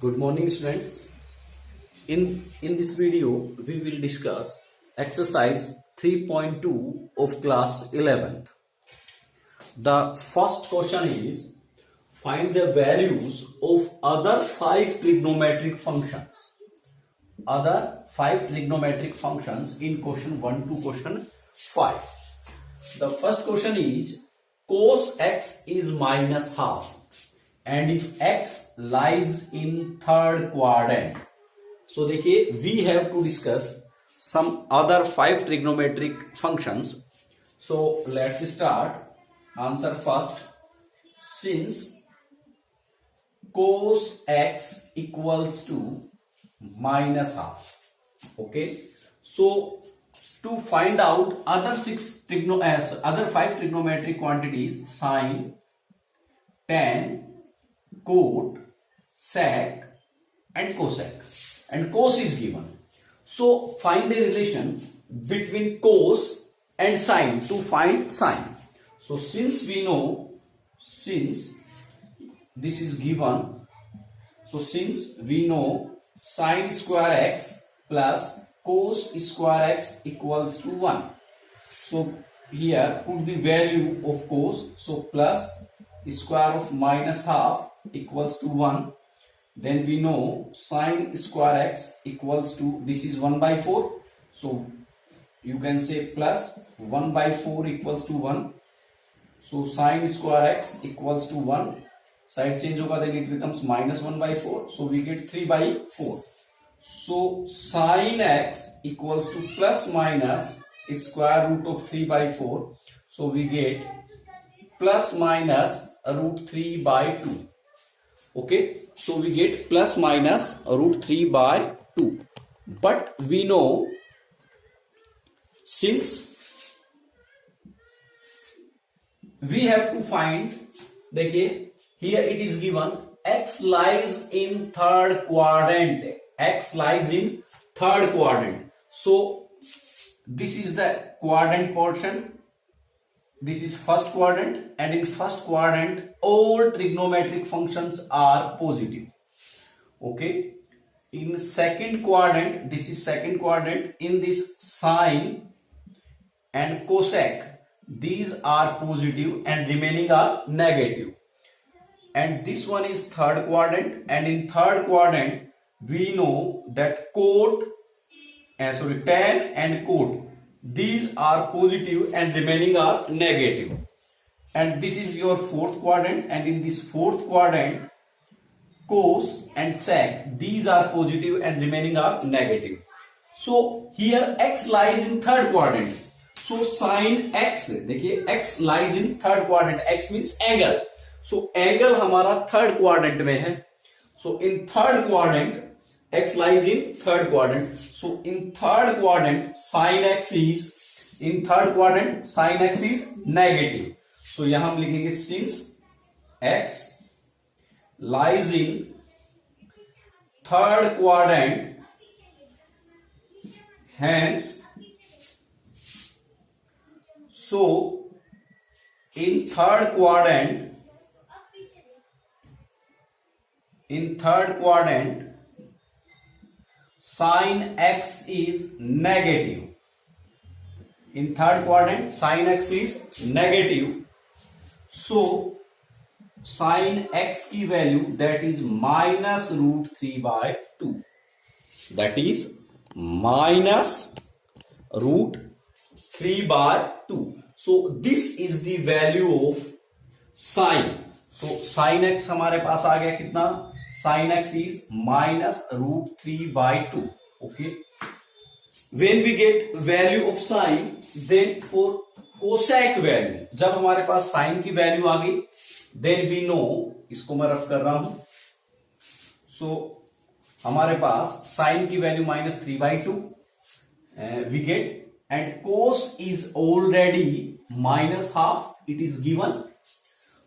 Good morning, students. In this video, we will discuss exercise 3.2 of class 11th. The first question is, find the values of other 5 trigonometric functions. Other 5 trigonometric functions in question 1 to question 5. The first question is, cos x is minus half. And if x lies in third quadrant, so देखिए we have to discuss some other 5 trigonometric functions. So let's start. Answer first. Since cos x equals to minus half, okay, so to find out other 5 trigonometric quantities, sine, tan, cot, sec and cosec, and cos is given. So find a relation between cos and sine to find sine. So since we know, since this is given, so since we know sine square x plus cos square x equals to 1. So here put the value of cos, so plus square of minus half equals to 1. Then we know sine square x equals to, this is 1 by 4. So you can say plus 1 by 4 equals to 1. So sine square x equals to 1. Side change hoga, then it becomes minus 1 by 4. So we get 3 by 4. So sine x equals to plus minus square root of 3 by 4. So we get plus minus root 3 by 2. Okay, so we get plus minus root 3 by 2. But we know, since we have to find, देखिए here it is given x lies in third quadrant. X lies in third quadrant. So this is the quadrant portion. This is first quadrant, and in first quadrant all trigonometric functions are positive. Okay. In second quadrant, this is second quadrant, in this sine and cosec, these are positive and remaining are negative. And this one is third quadrant, and in third quadrant we know that tan and cot, these are positive and remaining are negative. And this is your fourth quadrant, and in this fourth quadrant cos and sec, these are positive and remaining are negative. So here x lies in third quadrant. So sin x, देखिए x lies in third quadrant. X means angle. So angle हमारा third quadrant में है. So in third quadrant x lies in third quadrant. So in third quadrant sin x is negative. So यहां हम लिखेंगे since x lies in third quadrant, hence so in third quadrant sin x is negative. In third quadrant sin x is negative. So sin x की value, that is minus root 3 by 2. That is minus root 3 by 2. So this is the value of sin. So sin x हमारे पास आ गया कितना? Sin x is minus root 3 by 2. Okay. When we get value of sin, then for cosec value, जब हमारे पास sin की value आ गई, then we know, इसको मैं rough कर रहा हूं. So हमारे पास sin की value minus 3 by 2 we get, and cos is already minus half, it is given.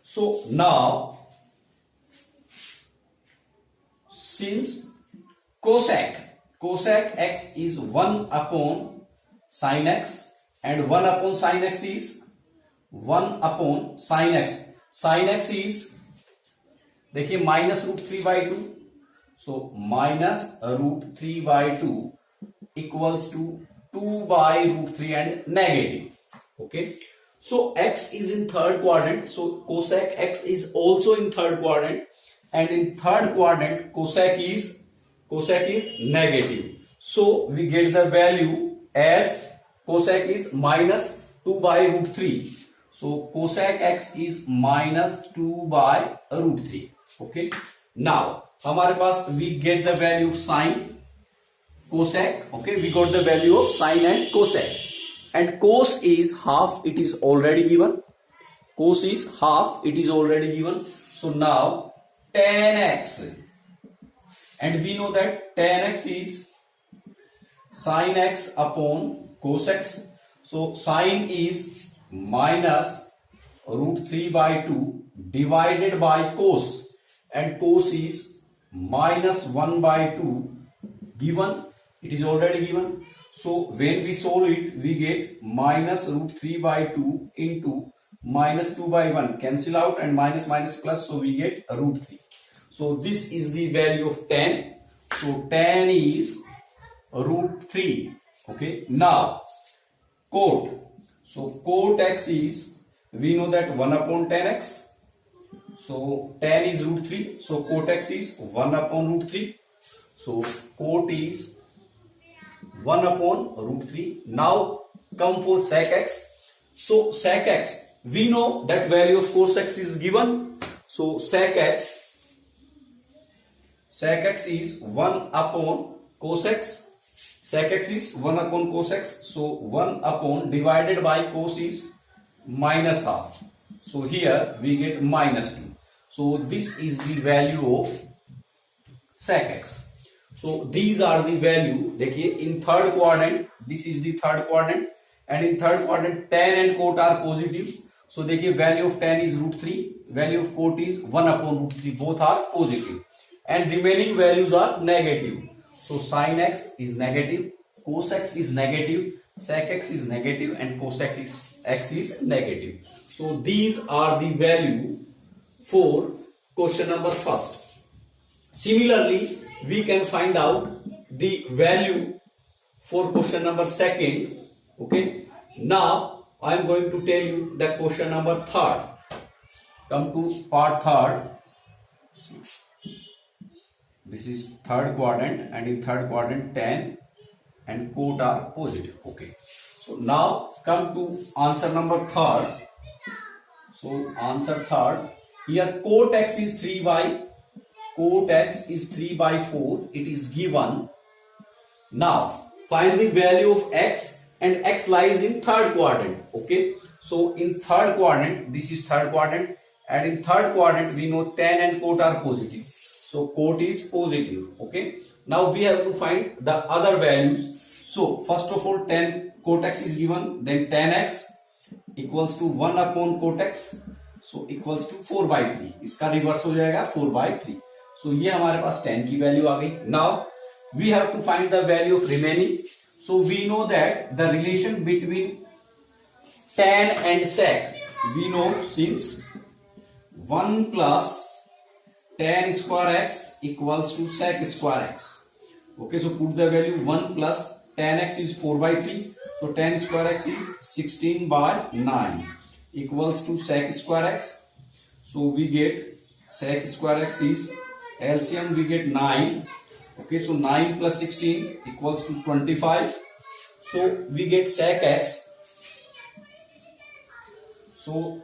So now since cosec x is 1 upon sin x, and 1 upon sin x is 1 upon sin x. Sin x is देखिए minus root 3 by 2. So minus root 3 by 2 equals to 2 by root 3 and negative. Okay. So x is in third quadrant. So cosec x is also in third quadrant, and in third quadrant cosec is negative. So we get the value as cosec is minus 2 by root 3. So cosec x is minus 2 by root 3. Okay. Now हमारे पास we get the value of sine, cosec. Okay, we got the value of sine and cosec. And cos is half, it is already given. Cos is half, it is already given. So now tan x, and we know that tan x is sin x upon cos x. So sine is minus root 3 by 2 divided by cos, and cos is minus 1 by 2 given, it is already given. So when we solve it, we get minus root 3 by 2 into minus 2 by 1, cancel out, and minus minus plus, so we get root 3. So this is the value of tan. So tan is root 3. Okay. Now cot. So cot x is, we know that 1 upon tan x. So tan is root 3. So cot x is 1 upon root 3. So cot is 1 upon root 3. Now come for sec x. So sec x, we know that value of cos x is given. So sec x is 1 upon cos x. Sec x is 1 upon cos x. So 1 upon divided by cos is minus half. So here we get minus 2. So this is the value of sec x. So these are the value. देखिए in third quadrant, this is the third quadrant, and in third quadrant tan and cot are positive. So देखिए value of tan is root 3, value of cot is 1 upon root 3, both are positive, and remaining values are negative. So sin x is negative, cos x is negative, sec x is negative, and cosec x is negative. So these are the value for question number first. Similarly, we can find out the value for question number second. Okay. Now I am going to tell you the question number third. Come to part third. This is third quadrant, and in third quadrant tan and cot are positive. Okay. So now come to answer number third. So answer third. Here cot x is 3 by 4. It is given. Now find the value of x, and x lies in third quadrant. Okay. So in third quadrant, this is third quadrant, and in third quadrant we know tan and cot are positive. So cot is positive. Okay. Now we have to find the other values. So first of all, tan cot x is given, then tan x equals to 1 upon cot x, so equals to 4 by 3. इसका reverse हो जाएगा 4 by 3. So ये हमारे पास tan की value आ गई. Now we have to find the value of remaining. So we know that the relation between tan and sec, we know since 1 plus tan square x equals to sec square x. Okay, so put the value 1 plus tan x is 4 by 3. So tan square x is 16 by 9 equals to sec square x. So we get sec square x is LCM, we get 9. Okay, so 9 plus 16 equals to 25. So we get sec x. So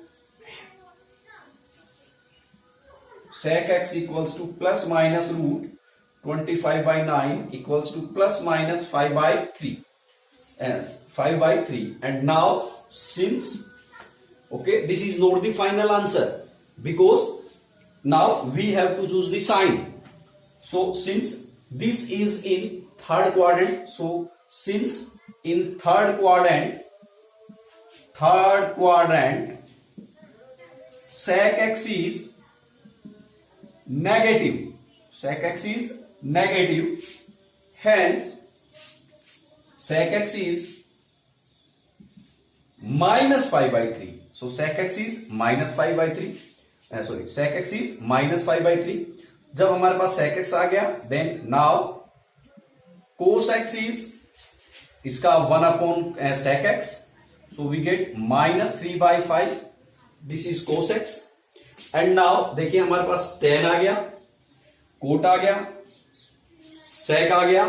sec x equals to plus minus root 25 by 9 equals to plus minus 5 by 3. And 5 by 3. And now since, okay, this is not the final answer, because now we have to choose the sign. So since this is in third quadrant, so since in third quadrant sec x is negative, hence sec x is minus 5 by 3. So sec x is minus 5 by 3. Sec x is minus 5 by 3. जब हमारे पास sec x आ गया, then now cos x is इसका 1 upon sec x, so we get minus 3/5. This is cos x. And now देखिए हमारे पास tan आ गया, cot आ गया, sec आ गया,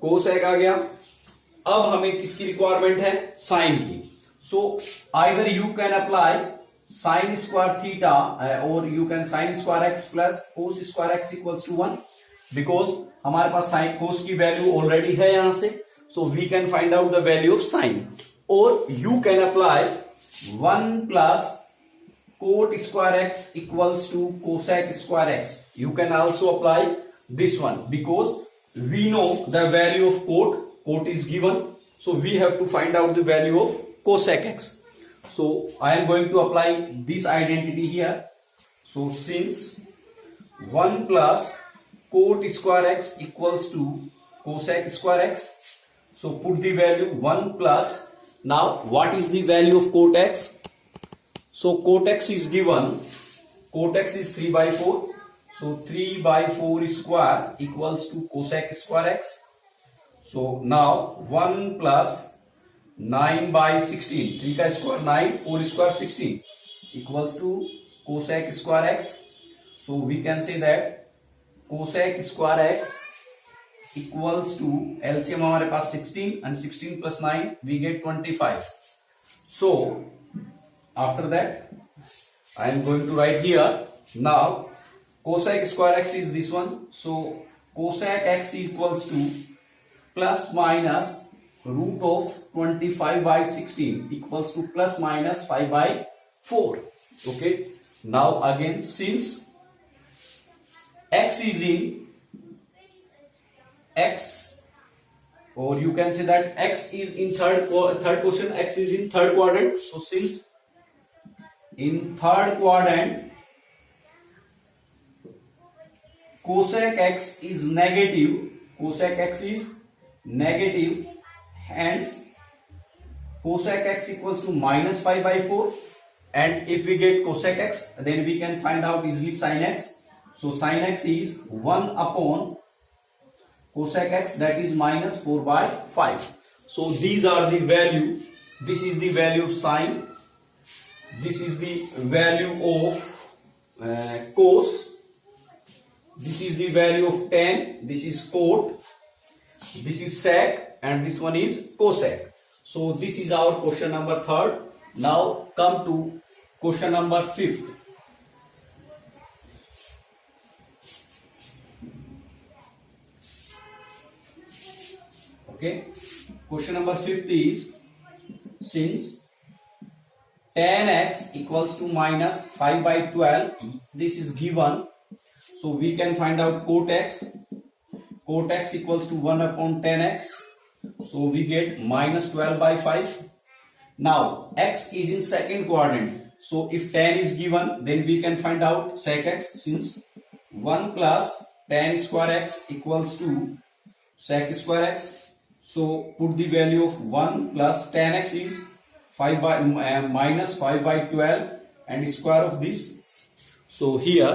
cosec आ गया. अब हमें किसकी रिक्वायरमेंट है? साइन की. So either you can apply sine square theta और you can sine square x plus cos square x equals to 1, because हमारे पास साइन कोस की वैल्यू ऑलरेडी है यहां से. So we can find out the value of sine. और you can apply 1 plus cot square x equals to cosec square x. You can also apply this one because we know the value of cot is given, so we have to find out the value of cosec x. So I am going to apply this identity here. So since 1 plus cot square x equals to cosec square x, so put the value 1 plus. Now what is the value of cot x? So cot x is given, cot x is 3/4. So 3/4 square equals to cosec square x. So now 1 plus 9/16. 3 का square 9, 4 square 16 equals to cosec square x. So we can say that cosec square x equals to LCM हमारे पास 16 and 16 plus 9 we get 25. So after that I am going to write here now. Cosec square x is this one. So cosec x equals to plus minus root of 25/16 equals to plus minus 5/4. Okay. Now again, since x is in x, or you can say that x is in third quotient, x is in third quadrant. So since in third quadrant cosec x is negative, cosec x is negative, hence cosec x equals to minus 5/4. And if we get cosec x, then we can find out easily sin x. So sin x is 1 upon cosec x, that is minus 4/5. So these are the value. This is the value of sin. This is the value of cos. This is the value of tan. This is cot. This is sec, and this one is cosec. So this is our question number 3rd. Now come to question number 5th. Okay. Question number 5th is, since tan x equals to minus 5/12, this is given. So we can find out cot x. Cot x equals to 1 upon tan x. So we get minus 12/5. Now x is in second quadrant. So if tan is given, then we can find out sec x, since 1 plus tan square x equals to sec square x. So put the value of 1 plus tan x is minus 5/12 and square of this. So here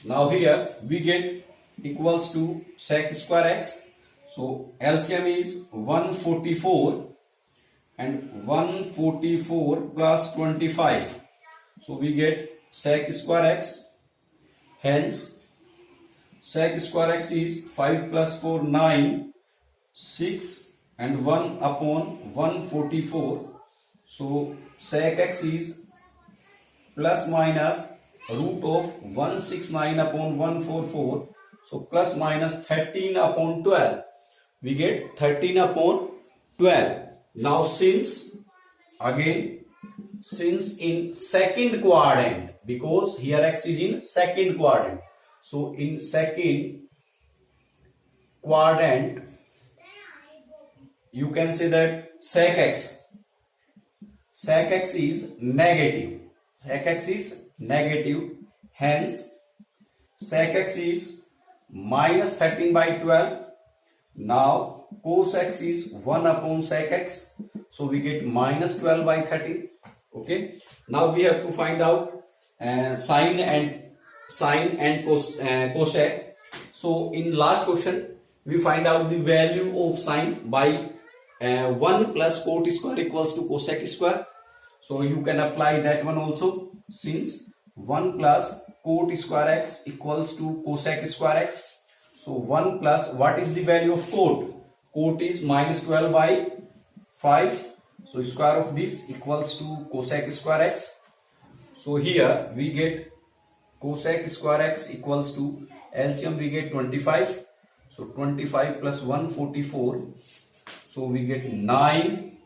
now here we get equals to sec square x. So LCM is 144 and 144 plus 25. So we get sec square x. Hence sec square x is 5 plus 4 9, 6 and 1 upon 144. So sec x is plus minus root of 169 upon 144. So plus minus 13 upon 12. We get 13 upon 12. Now since in second quadrant, because here x is in second quadrant. So in second quadrant you can say that sec x is negative. Sec x is negative, hence sec x is minus 13/12. Now cos x is 1 upon sec x. So we get minus 12 by 13. Okay. Now we have to find out sine and cosec. So in last question we find out the value of sine by 1 plus cot square equals to cosec square. So you can apply that one also, since 1 plus cot square x equals to cosec square x. So 1 plus, what is the value of cot? Cot is minus 12 by 5. So square of this equals to cosec square x. So here we get cosec square x equals to LCM, we get 25. So 25 plus 1, 44. So we get 9,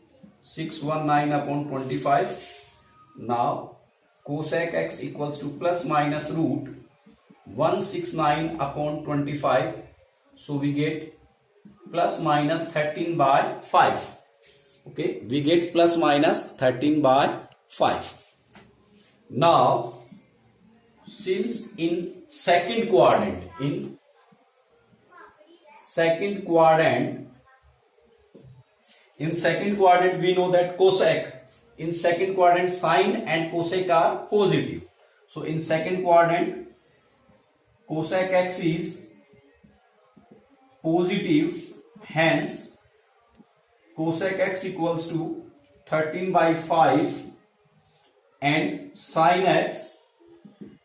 619 upon 25. Now cosec x equals to plus minus root 169 upon 25. So we get plus minus 13 by 5. Okay, we get plus minus 13 by 5. Now since in second quadrant we know that cosec, in second quadrant sine and cosec are positive. So in second quadrant cosec x is positive, hence cosec x equals to 13 by 5 and sine x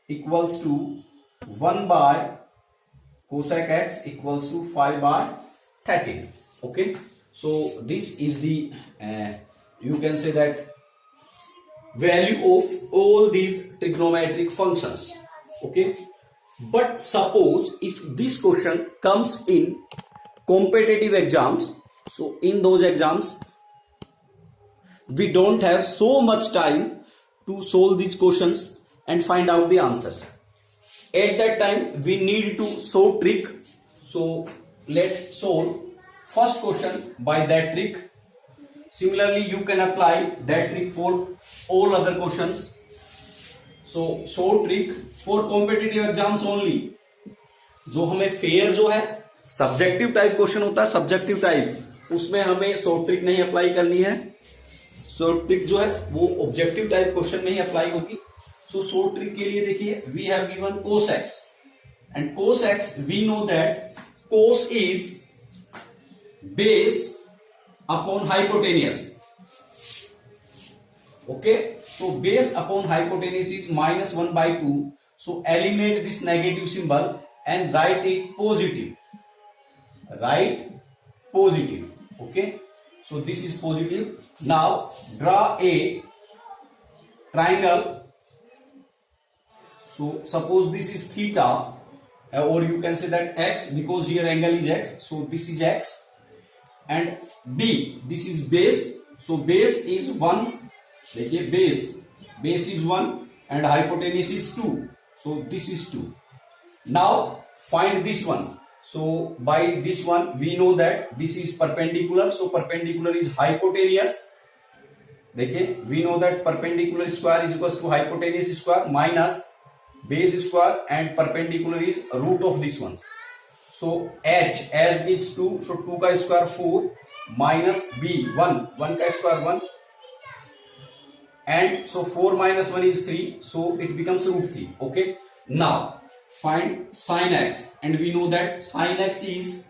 equals to 1 by cosec x equals to 5 by 13. Okay, so this is the you can say that value of all these trigonometric functions. Okay, but suppose if this question comes in competitive exams, so in those exams we don't have so much time to solve these questions and find out the answers. At that time we need to solve trick. So let's solve first question by that trick. Similarly you can apply that trick for all other questions. So solve trick for competitive exams only. जो हमें fair जो है subjective type question होता है, subjective type, उसमें हमें short trick नहीं apply करनी है. शॉर्ट ट्रिक जो है वो ऑब्जेक्टिव टाइप क्वेश्चन में ही अप्लाई होगी. सो शॉर्ट ट्रिक के लिए देखिए we have given cos x and cos x we know that cos is base upon hypotenuse. Okay, so base upon hypotenuse is minus 1 by 2. So eliminate this negative symbol and write it positive. Write positive. Okay, so this is positive. Now draw a triangle. So suppose this is theta, or you can say that x, because here angle is x. So this is x, and B, this is base. So base is 1. देखिए base is 1 and hypotenuse is 2. So this is 2. Now find this one. So by this one we know that this is perpendicular. So perpendicular is hypotenuse. देखिए we know that perpendicular square is equals to hypotenuse square minus base square, and perpendicular is root of this one. So h as is 2, so 2 का square 4 minus b 1 का square 1, and so 4 minus 1 is 3, so it becomes root 3. Okay, now find sin x, and we know that sin x is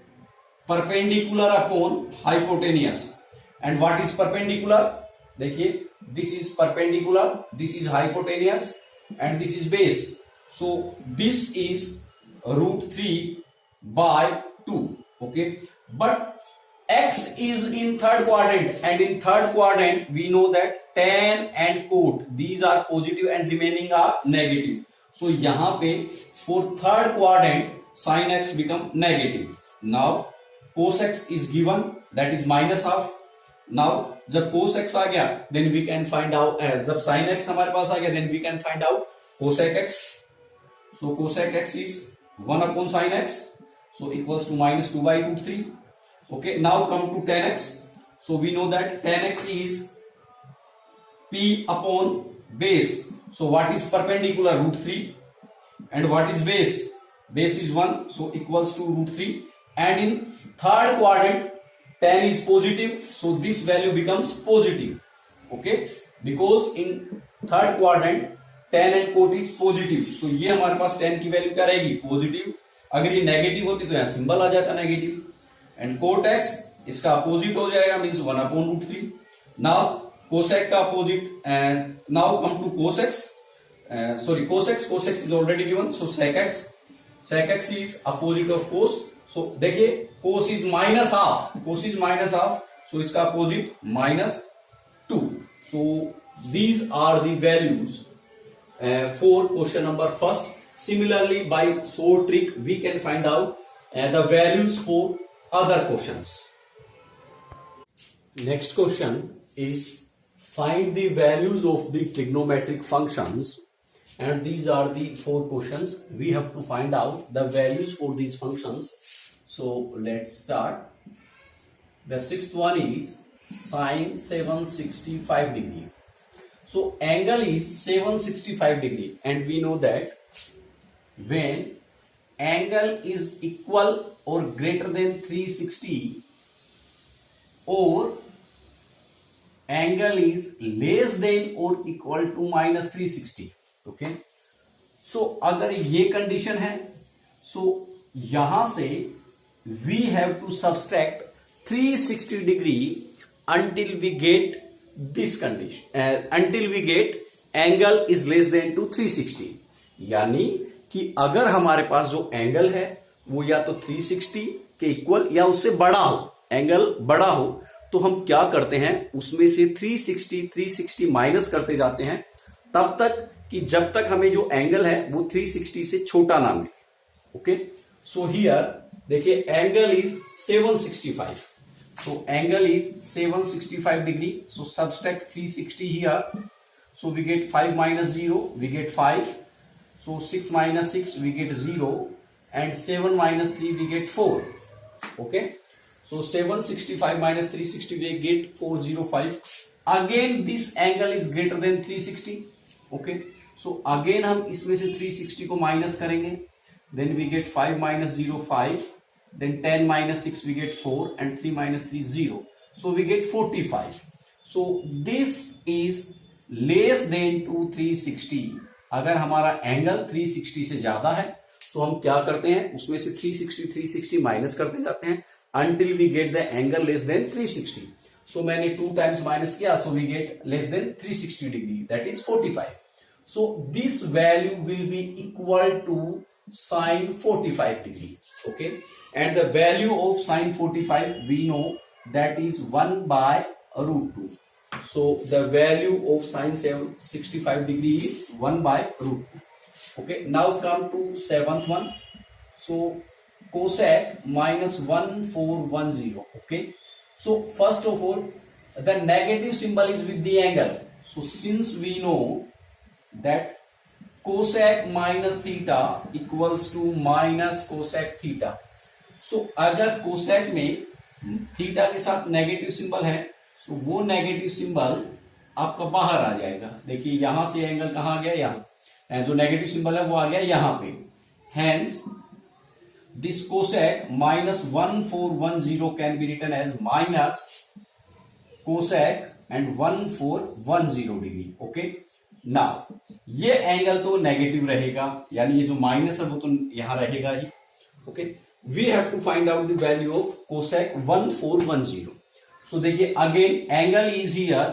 perpendicular upon hypotenuse. And what is perpendicular? देखिए this is perpendicular, this is hypotenuse, and this is base. So this is root 3 by 2. Okay, but x is in third quadrant, and in third quadrant we know that tan and cot, these are positive and remaining are negative. So यहाँ पे for third quadrant sin x become negative. Now cos x is given, that is minus half. Now जब cos x आ गया then we can find out, जब sin x हमारे पास आ गया then we can find out cosec x. So cosec x is 1 upon sin x, so equals to minus 2 by root 3. Okay, now come to tan x. So we know that tan x is p upon base. So what is perpendicular? Root 3. And what is base? Base is 1, so equals to root 3. And in third quadrant tan is positive, so this value becomes positive. Okay, because in third quadrant tan and cot is positive, so ये हमारे पास tan की value क्या रहेगी, positive. अगर ये negative होती तो यहाँ सिंबल आ जाता नेगेटिव. एंड कोट एक्स इसका अपोजिट हो जाएगा, मीन्स 1/√3. नाउ कोसेक का opposite, now come to cosec x. Sorry, cosec is already given, so sec x is opposite of cos. So देखिए cos is minus half, so इसका opposite -2. So these are the values for question number first. Similarly, by sword trick we can find out the values for other questions. Next question is find the values of the trigonometric functions. And these are the 4 questions. We have to find out the values for these functions. So let's start. The sixth one is sine 765 degree. So angle is 765 degree, and we know that when angle is equal or greater than 360 or angle is less than or equal to -360. Okay, so अगर ये condition है, so यहां से we have to subtract 360 degree until we get this condition, until we get angle is less than to 360. यानी कि अगर हमारे पास जो एंगल है वो या तो 360 के इक्वल या उससे बड़ा हो, एंगल बड़ा हो, तो हम क्या करते हैं, उसमें से 360 माइनस करते जाते हैं तब तक कि जब तक हमें जो एंगल है वो 360 से छोटा ना मिले. ओके, सो हियर देखिए angle is 765, so angle is 765 degree. So subtract 360 here, so we get 5 - 0 we get 5, so 6 - 6 we get 0 and 7 - 3 we get 4. Okay, so 765 - 360 we get 405. Again this angle is greater than 360. Okay, so again हम इसमें से 360 को minus करेंगे, then we get 5 - 0 5, then 10 - 6 we get 4 and 3 - 3 0, so we get 45. So this is less than to 360. अगर हमारा angle 360 से ज्यादा है, सो हम क्या करते हैं, उसमें से 360 माइनस करते जाते हैं until we get the angle less than 360. So मैंने 2 टाइम्स माइनस किया, so we get less than 360 degree, that is 45. So this value will be equal to sine 45 degree. Okay, and the value of sine 45 we know that is 1/√2. So the value of sine 65 degree is 1/√2. Okay, now come to seventh one. So cosec -1410. Okay, so first of all the negative symbol is with the angle. So since we know that cosec minus theta equals to minus cosec theta, so अगर cosec में theta के साथ negative symbol है, सो वो negative symbol आपका बाहर आ जाएगा. देखिए यहां से एंगल कहां आ गया, यहां जो नेगेटिव सिंबल है वो आ गया यहां पे. Hence this cosec -1410 can be written as minus cosec and 1410 degree. Okay, now ये एंगल तो नेगेटिव रहेगा, यानी ये जो माइनस है वो तो यहां रहेगा ही. Okay, we have to find out the value of cosec 1410. So देखिए again angle is here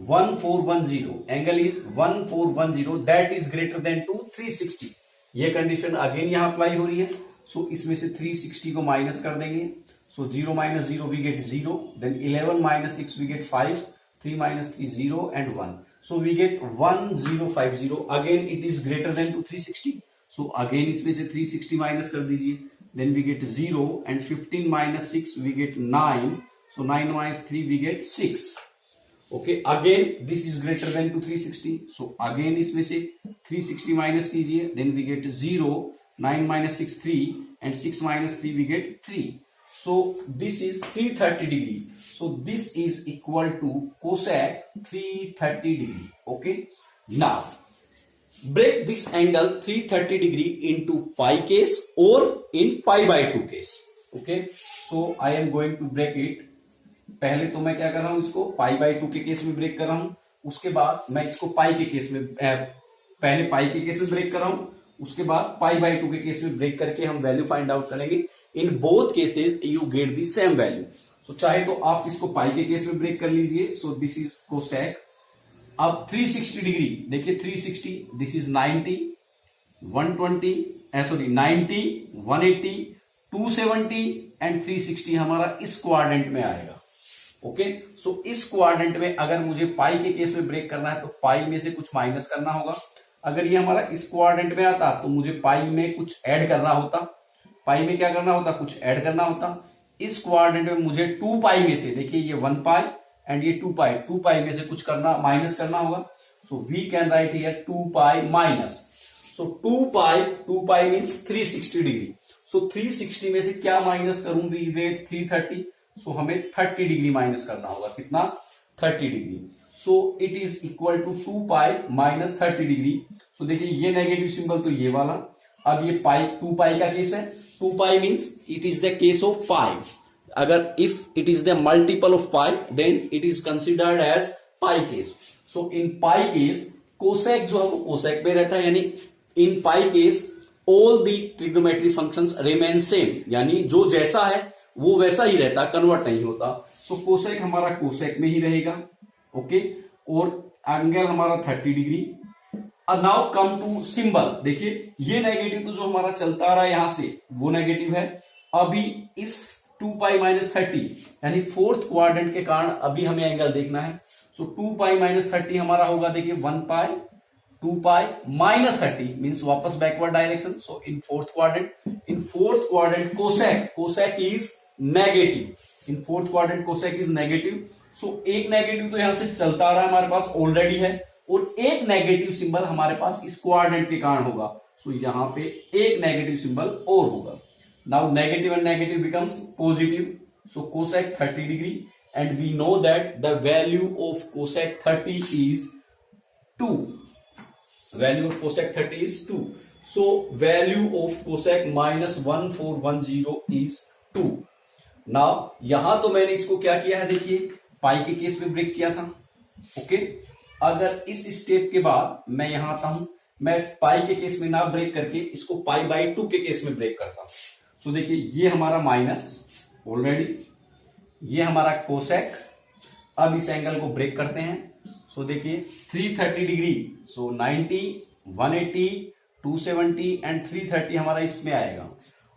1410, angle is 1410, that is greater than to 360. ये कंडीशन अगेन यहां अप्लाई हो रही है. सो इसमें से 360 को माइनस कर देंगे, so 0 - 0 we get 0, then 11 - 6 we get 5, 3 - 3 0 and 1. So we get 1050. Again it is greater than to 360. So again इसमें से 360 माइनस कर दीजिए, then we get 0 and 15 - 6 we get 9. So 9 - 3 we get 6. Okay, again this is greater than to 360. So again इसमें से 360 minus कीजिए, then we get 0, 9 - 6 3 and 6 - 3 we get 3. So this is 330 degree. So this is equal to cosec 330 degree. Okay. Now break this angle 330 degree into pi case or in pi by 2 case. Okay, so I am going to break it. पहले तो मैं क्या कर रहा हूं, इसको पाई by 2 के case में ब्रेक कर रहा हूं, उसके बाद मैं इसको पाई के केस में पहले पाई के केस में ब्रेक कर रहा हूं, उसके बाद पाई बाई 2 के केस में ब्रेक करके हम वैल्यू फाइंड आउट करेंगे। In both cases you get the same value. So चाहे तो आप इसको पाई के केस में ब्रेक कर लीजिए। सो दिस इज कोसेक। अब 360 डिग्री देखिए, 360, दिस इज 90, 120 सॉरी 90, 180, 270 एंड 360 हमारा इस क्वाड्रेंट में आएगा। ओके, सो इस क्वाड्रेंट में अगर मुझे पाई के केस में ब्रेक करना है तो पाई में से कुछ माइनस करना होगा। अगर ये हमारा इस क्वाड्रेंट में आता तो मुझे पाई में कुछ ऐड करना होता। पाई में क्या करना होता, कुछ ऐड करना होता। इस क्वाड्रेंट में मुझे 2 पाई में से, देखिए ये 1 पाई एंड ये 2 पाई में से कुछ करना, माइनस करना होगा। So we can write here 2 pi minus. So 2 pi means 360 degree. So 360 में से क्या माइनस करूं, वी वेट 330। सो हमें 30 डिग्री माइनस करना होगा। कितना, 30 degree. So it is equal to 2 pi minus 30 degree. So देखिए ये नेगेटिव सिंबल तो ये वाला। अब ये पाई 2 पाई का केस है। 2 pi means it is the case of pi. अगर if it is the multiple of pi then it is considered as pi case. So in pi case cosec जो है वो कोसेक में रहता है, यानी in pi case all the trigonometry functions remain same, यानी जो जैसा है वो वैसा ही रहता, कन्वर्ट नहीं होता। सो कोसेक हमारा कोसेक में ही रहेगा। ओके, और एंगल हमारा 30 डिग्री। अब नाउ कम टू सिंबल। देखिए ये नेगेटिव तो जो हमारा चलता आ रहा है यहां से वो नेगेटिव है। अभी इस 2 पाई माइनस 30 यानी फोर्थ क्वाड्रेंट के कारण अभी हमें एंगल देखना है। सो 2 पाई माइनस 30 हमारा होगा, देखिए 1 पाई 2 पाई माइनस 30 मीन्स वापस backward direction. So in fourth quadrant cosec is negative. In fourth quadrant cosec is negative. So एक नेगेटिव तो यहां से चलता आ रहा है हमारे पास ऑलरेडी है, और एक नेगेटिव सिंबल हमारे पास इस क्वाड्रेंट के कारण होगा। सो यहां पे एक नेगेटिव सिंबल और होगा। Now negative and negative becomes positive. So cosec 30 degree and we know that the value of cosec 30 is 2। Value of cosec 30 is 2। So value of cosec minus 1410 is 2। Now यहां तो मैंने इसको क्या किया है, देखिए पाई के केस में ब्रेक किया था। ओके, अगर इस स्टेप के बाद मैं यहां आता हूं, मैं पाई के केस में ना ब्रेक करके इसको पाई बाई 2 के केस में ब्रेक करता हूं। सो देखिए ये हमारा माइनस ऑलरेडी, ये हमारा कोसेक। अब इस एंगल को ब्रेक करते हैं। सो देखिए 330 डिग्री। सो 90, 180, 270 एंड 330 हमारा इसमें आएगा।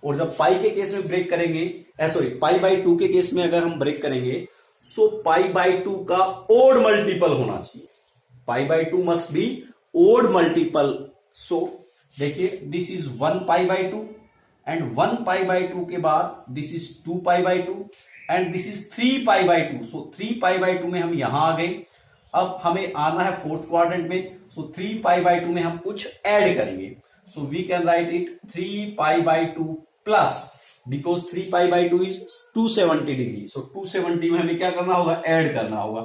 और जब पाई के केस में ब्रेक करेंगे, सॉरी पाई बाई 2 के केस में अगर हम ब्रेक करेंगे, सो पाई बाई 2 का ओड मल्टीपल होना चाहिए। Pi by 2 must be odd multiple. So देखिए this is 1 pi by 2 and 1 pi by 2 के बाद this is 2 pi by 2 and this is 3 pi by 2। So 3 pi by 2 में हम यहां आ गए। अब हमें आना है फोर्थ क्वाड्रेंट में। सो 3 पाई बाई 2 में हम कुछ ऐड करेंगे। So we can write it 3 pi by 2 plus, because 3 pi by 2 is 270 degree. So 270 में हमें क्या करना होगा, ऐड करना होगा।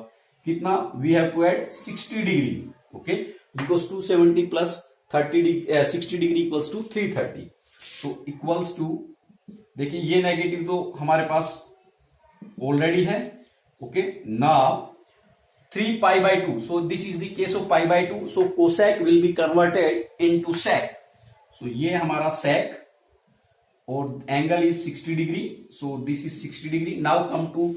कितना, we have to add 60 degree. Okay, because 270 plus 60 degree equals to 330। So equals to, देखिए ये नेगेटिव तो हमारे पास ऑलरेडी है। Okay, now 3 pi by 2। So this is the case of pi by 2। So cosec will be converted into sec. सो ये हमारा sec और angle is 60 degree. So this is 60 degree. Now come to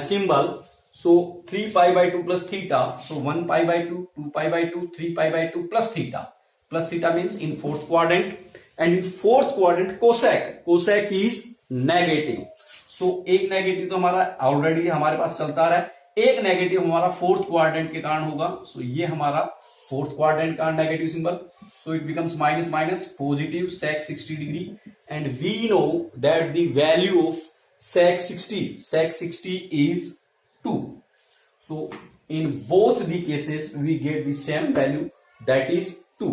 symbol. So 3 pi by 2 plus theta. So 1 pi by 2, 2 pi by 2, 3 pi by 2 plus theta. Plus theta means in fourth quadrant, and in fourth quadrant cosec is negative. So एक negative तो हमारा already हमारे पास चलता रहा है, एक negative हमारा fourth quadrant के कारण होगा। सो ये हमारा फोर्थ क्वाड्रेंट का negative symbol. So it becomes minus minus positive sec 60 degree, and we know that the value of sec 60 is 2. So in both the cases we get the same value, that is 2.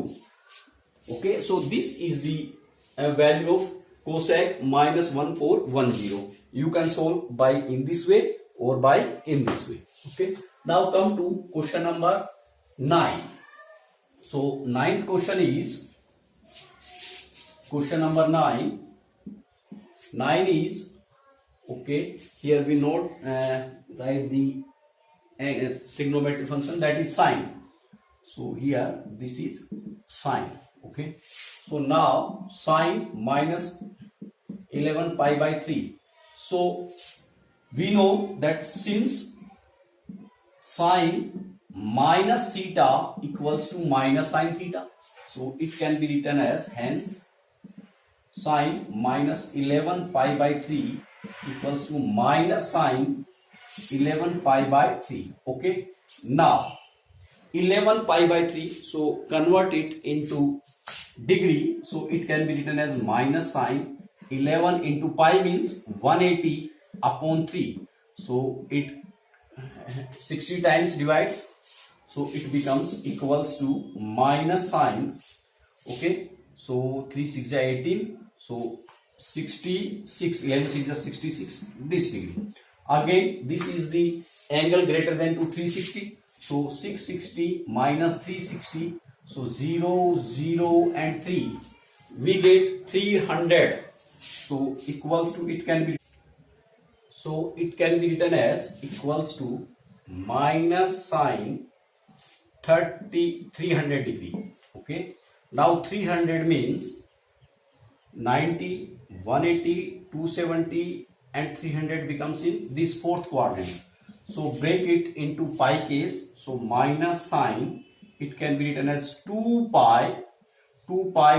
Okay, so this is the value of cosec minus 1410. You can solve by in this way or by in this way. Okay, now come to question number 9. So ninth question is question number 9. 9 is Okay, here we note write the trigonometric function, that is sine. So here this is sine. Okay, so now sine minus 11 pi by 3. So we know that since sine minus theta equals to minus sine theta, so it can be written as, hence sine minus 11 pi by 3 equals to minus sine 11 pi by 3. Okay, now 11 pi by 3, so convert it into degree, so it can be written as minus sine 11 into pi means 180 upon 3. So it 60 times divides, so it becomes equals to minus sine. Okay, so 3 6 is 18, so 66, 11 6 is 66 this degree. Again this is the angle greater than to 360, so 660 minus 360, so 0 0 and 3, we get 300. So equals to, it can be written as equals to minus sine 300 degree. Okay, now 300 means 90, 180, 270 and 300 becomes in this fourth quadrant. So break it into pi case, so minus sine, it can be written as 2 pi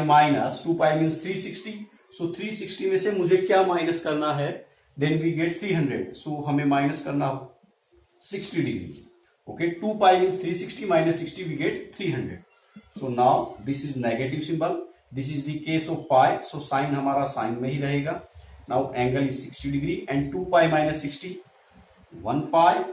minus 2 pi means 360. So 360 में से मुझे क्या minus करना है, then we get 300. So हमें minus करना 60 degree. Okay, 2 pi means 360 minus 60, we get 300. So now this is negative symbol. This is the case of pi. So sin हमारा sin में ही रहेगा. Now angle is 60 degree and 2 pi minus 60, 1 pi,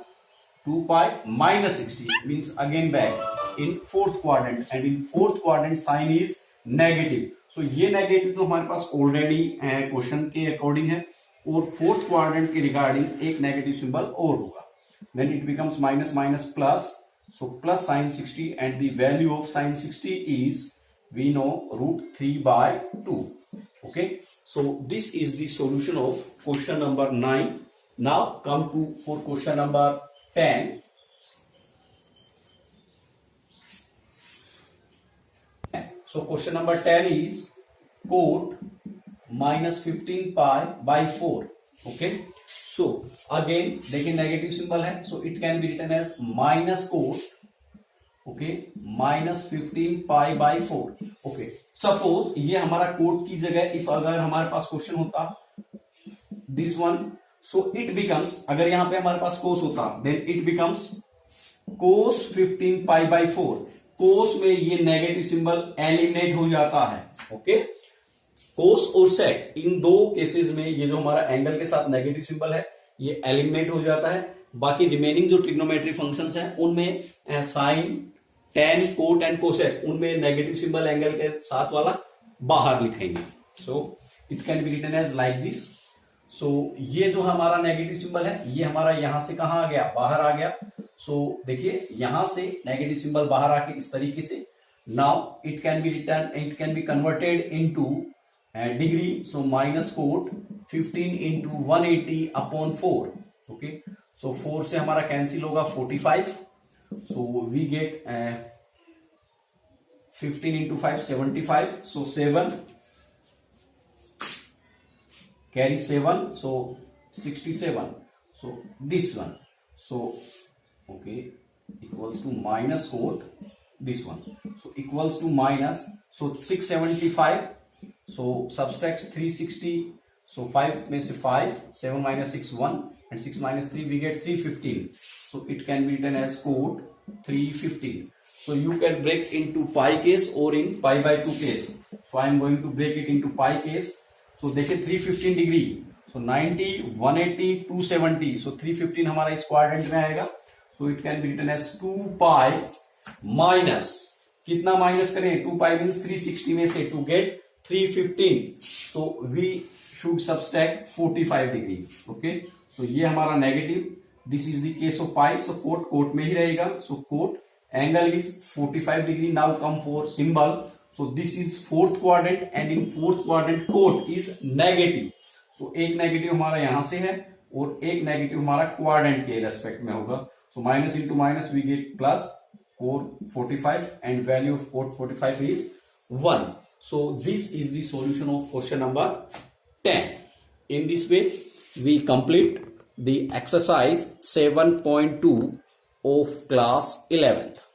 2 pi minus 60 means again back in fourth quadrant, and in fourth quadrant sin is negative. So ये negative तो हमारे पास already question के according है, और fourth quadrant के regarding एक negative symbol और होगा. Then it becomes minus minus plus, so plus sin 60, and the value of sin 60 is, we know, root 3 by 2. Okay, so this is the solution of question number 9. Now come to for question number 10. So question number 10 is cot minus 15 pi by 4. Okay, so again देखिए negative symbol है, so it can be written as minus cot, okay, minus 15 pi by 4. okay, suppose ये हमारा coat की जगह if अगर हमारे पास question होता this one, so it becomes, अगर यहां पे हमारे पास cos होता then it becomes cos 15 pi by 4. cos में ये नेगेटिव सिंबल एलिमिनेट हो जाता है. ओके, cos और sec इन दो केसेस में ये जो हमारा एंगल के साथ नेगेटिव सिंबल है ये एलिमिनेट हो जाता है. बाकी रिमेनिंग जो ट्रिग्नोमेट्री फंक्शंस हैं उनमें sine, tan, cot and cosec, उनमें नेगेटिव सिंबल एंगल के साथ वाला बाहर लिखेंगे. So it can be written as like this. सो ये जो हमारा नेगेटिव सिंबल है ये हमारा यहां से कहां आ गया, बाहर आ गया. सो देखिए यहां से नेगेटिव सिंबल बाहर आके इस तरीके से, now it can be return, it can be converted into degree. So minus cot 15 into 180 upon 4. Okay, so 4 से हमारा कैंसिल होगा 45. So we get 15 into 5 75, so 7 carry 7, so 67. So this one, so okay, equals to minus cot this one, so equals to minus, so 675, so subtract 360, so 5 में से 5, 7 minus 6 1 and 6 minus 3 we get 315. So it can be written as cot 315. So you can break into pi case or in pi by 2 case. So I am going to break it into pi case. So देखिए 315 degree, so 90, 180, 270, so 315 हमारा इस quadrant में आएगा. So it can be written as 2 pi minus, कितना minus करें, 2 pi means 360 में से to get 315. So we should subtract 45 degree. Okay, so ये हमारा negative. This is the case of pi, so cot में ही रहेगा. So cot angle is 45 degree. Now come for symbol. So this is fourth quadrant and in fourth quadrant cot is negative. सो एक negative हमारा यहां से है और एक negative हमारा क्वाड्रेंट के रेस्पेक्ट में होगा. So minus into minus we get plus cot 45 and value of cot 45 is 1. So this is the solution of question number 10. In this way we complete the exercise 7.2 of class 11th.